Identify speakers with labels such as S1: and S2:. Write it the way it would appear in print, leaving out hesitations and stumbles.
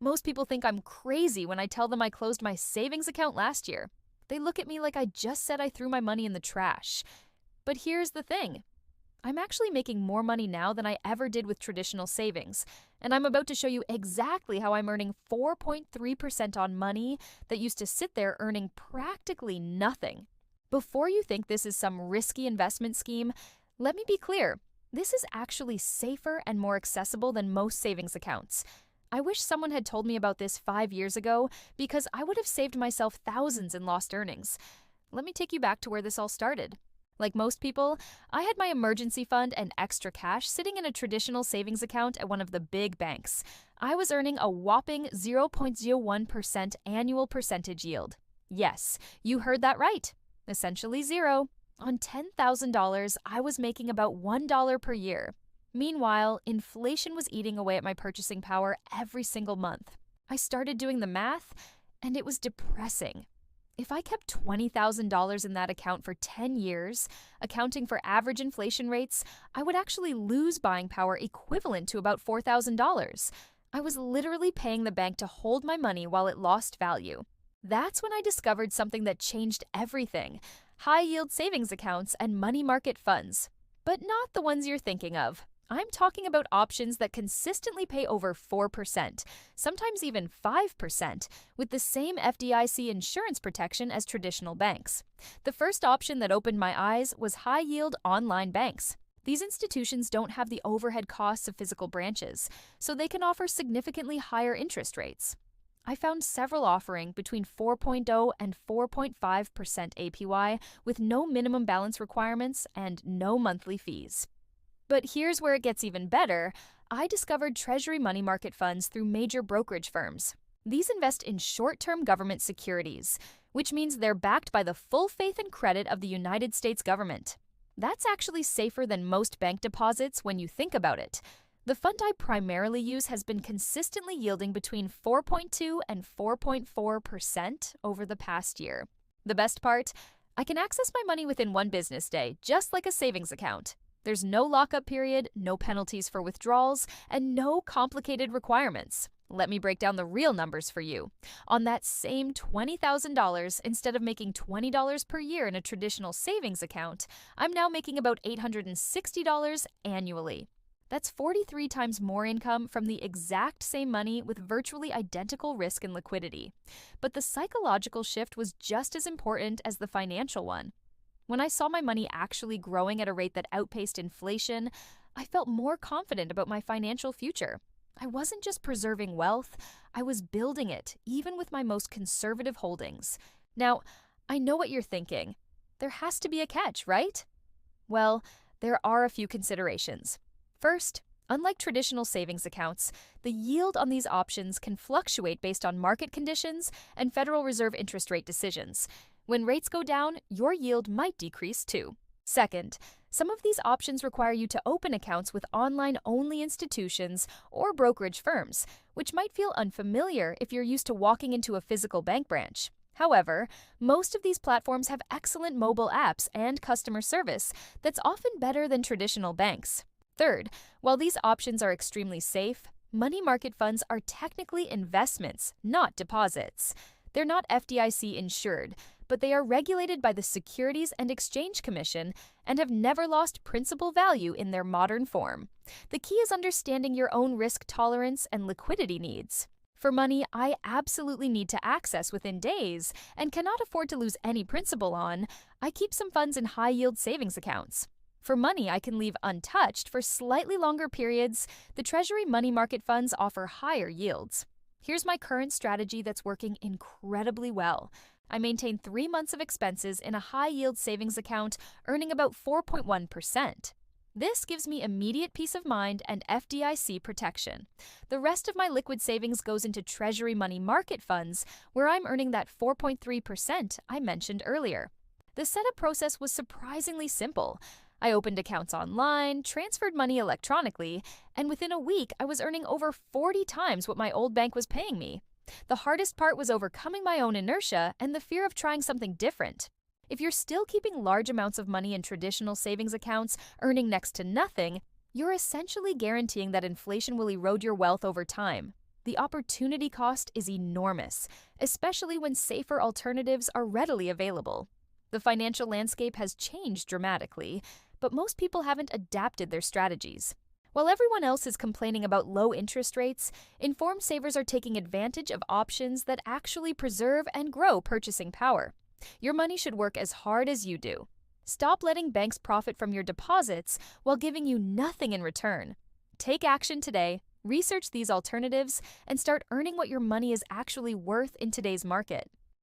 S1: Most people think I'm crazy when I tell them I closed my savings account last year. They look at me like I just said I threw my money in the trash. But here's the thing. I'm actually making more money now than I ever did with traditional savings, and I'm about to show you exactly how I'm earning 4.3% on money that used to sit there earning practically nothing. Before you think this is some risky investment scheme, let me be clear. This is actually safer and more accessible than most savings accounts. I wish someone had told me about this 5 years ago because I would have saved myself thousands in lost earnings. Let me take you back to where this all started. Like most people, I had my emergency fund and extra cash sitting in a traditional savings account at one of the big banks. I was earning a whopping 0.01% annual percentage yield. Yes, you heard that right. Essentially zero. On $10,000, I was making about $1 per year. Meanwhile, inflation was eating away at my purchasing power every single month. I started doing the math, and it was depressing. If I kept $20,000 in that account for 10 years, accounting for average inflation rates, I would actually lose buying power equivalent to about $4,000. I was literally paying the bank to hold my money while it lost value. That's when I discovered something that changed everything: high-yield savings accounts and money market funds. But not the ones you're thinking of. I'm talking about options that consistently pay over 4%, sometimes even 5%, with the same FDIC insurance protection as traditional banks. The first option that opened my eyes was high-yield online banks. These institutions don't have the overhead costs of physical branches, so they can offer significantly higher interest rates. I found several offering between 4.0 and 4.5% APY with no minimum balance requirements and no monthly fees. But here's where it gets even better. I discovered Treasury money market funds through major brokerage firms. These invest in short-term government securities, which means they're backed by the full faith and credit of the United States government. That's actually safer than most bank deposits when you think about it. The fund I primarily use has been consistently yielding between 4.2 and 4.4% over the past year. The best part? I can access my money within one business day, just like a savings account. There's no lockup period, no penalties for withdrawals, and no complicated requirements. Let me break down the real numbers for you. On that same $20,000, instead of making $20 per year in a traditional savings account, I'm now making about $860 annually. That's 43 times more income from the exact same money with virtually identical risk and liquidity. But the psychological shift was just as important as the financial one. When I saw my money actually growing at a rate that outpaced inflation, I felt more confident about my financial future. I wasn't just preserving wealth, I was building it, even with my most conservative holdings. Now, I know what you're thinking. There has to be a catch, right? Well, there are a few considerations. First, unlike traditional savings accounts, the yield on these options can fluctuate based on market conditions and Federal Reserve interest rate decisions. When rates go down, your yield might decrease too. Second, some of these options require you to open accounts with online-only institutions or brokerage firms, which might feel unfamiliar if you're used to walking into a physical bank branch. However, most of these platforms have excellent mobile apps and customer service that's often better than traditional banks. Third, while these options are extremely safe, money market funds are technically investments, not deposits. They're not FDIC insured, but they are regulated by the Securities and Exchange Commission and have never lost principal value in their modern form. The key is understanding your own risk tolerance and liquidity needs. For money I absolutely need to access within days and cannot afford to lose any principal on, I keep some funds in high-yield savings accounts. For money I can leave untouched for slightly longer periods, the Treasury money market funds offer higher yields. Here's my current strategy that's working incredibly well. I maintain 3 months of expenses in a high-yield savings account, earning about 4.1%. This gives me immediate peace of mind and FDIC protection. The rest of my liquid savings goes into Treasury money market funds, where I'm earning that 4.3% I mentioned earlier. The setup process was surprisingly simple. I opened accounts online, transferred money electronically, and within a week I was earning over 40 times what my old bank was paying me. The hardest part was overcoming my own inertia and the fear of trying something different. If you're still keeping large amounts of money in traditional savings accounts, earning next to nothing, you're essentially guaranteeing that inflation will erode your wealth over time. The opportunity cost is enormous, especially when safer alternatives are readily available. The financial landscape has changed dramatically, but most people haven't adapted their strategies. While everyone else is complaining about low interest rates, informed savers are taking advantage of options that actually preserve and grow purchasing power. Your money should work as hard as you do. Stop letting banks profit from your deposits while giving you nothing in return. Take action today, research these alternatives, and start earning what your money is actually worth in today's market.